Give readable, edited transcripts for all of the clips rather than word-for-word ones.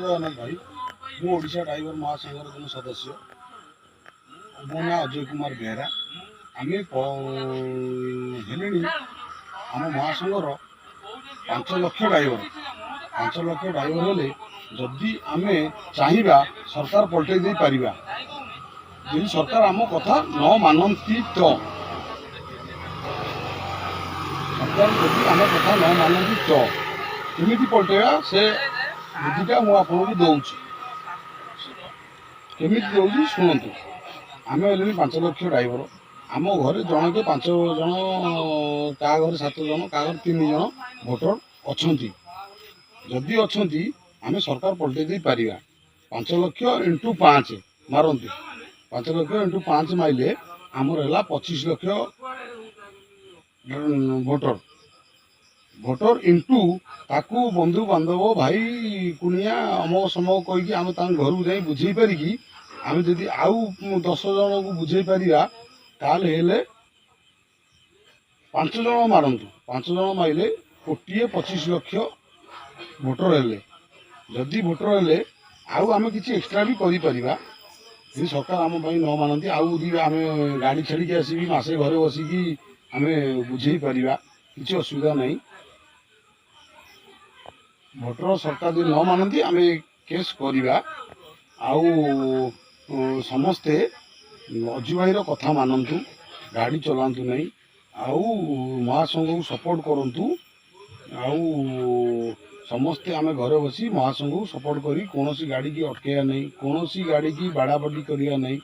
जगन्नाथ भाई मु ओडिशा ड्राइवर महासंघर जन सदस्य मो ना अजय कुमार बेहरा आम हेले आम महासंघर 5 लाख ड्राइवर 5 लाख ड्राइवर हेले जदि आम चाहिए सरकार पलटै दे पारिबा यदि सरकार आम कथा न मानती तो सरकार जदि आम कथा न मानती तो केमिति पलटेगा से बुद्धिटा मु आपको दौची केमिति दौची शुणु आम हेले 5 लाख ड्राइवर आम घर जन के 5 जन क्या घर 7 जन क्या घर 3 जन भोटर अच्छा जदि अच्छा आम सरकार पलटै दे पारिबा 5 लाख इंटू 5 मारती 5 लाख इंटू 5 माइले आमर है 25 लाख भोटर भोटर इंटू ताकू बंधु बांधव भाई कुनिया अमक समक कहीकि आम घर को जाई बुझे पारिकी आम जदि आउ 10 जन को बुझे पारिबा ताले 5 जन मारतु 5 जन माइले 25 लाख भोटर हेले जदि भोटर हेले आउ आम किसी एक्सट्रा भी करिपरिबा यदि सरकार आम न मानती आउ आम गाड़ी छाड़ी आसि मसे घरे बसिकी आम बुझे पारिबा किसी असुविधा नहीं भोटर सरकार यदि न मानती आम केस करवा आउ समस्ते अजू भाई कथा मानतु गाड़ी चलातु नहीं आउ महासंघ को सपोर्ट करंतु आउ समस्ते आम घरे बसी महासंघ को सपोर्ट करी कौन सी गाड़ी की अटकेया नहीं कौन सी गाड़ी की बाड़ाबाड़ी करिया नहीं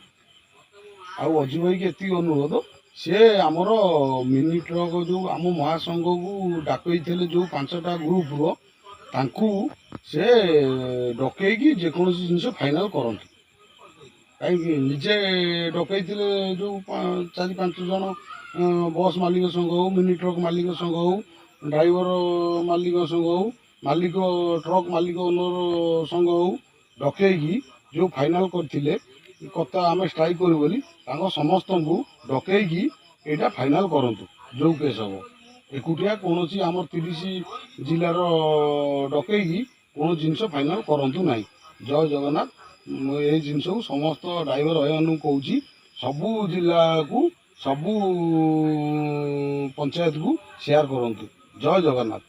आउ अजू भाई की एति अनुरोध से आमर मिनी ट्रक जो आम महासंघ को डाकई जो 5टा ग्रुप रो तांकू से डकईकी जेकोसी जिनस फाइनाल करंतु कहीं निजे डकई जो 4-5 जन बस मालिक संघ हो मिनी ट्रक मालिक संघ हो ड्राइवर मालिक संघ हो मालिक ट्रक मालिक ओनर संघ हो डकईकी जो फाइनाल करथिले कथा आम स्ट्राइक करू बोली समस्त को डकईकी यहाँ फाइनाल करंतु जो केस हम एकुटिया कौन आम 30 जिलार डकईकी कौन जिनस फाइनाल करंतु नहीं जय जगन्नाथ ये जिनस को समस्त ड्राइवर भाई कहूँ सबू जिला को सबू पंचायत को शेयर करंतु जय जगन्नाथ।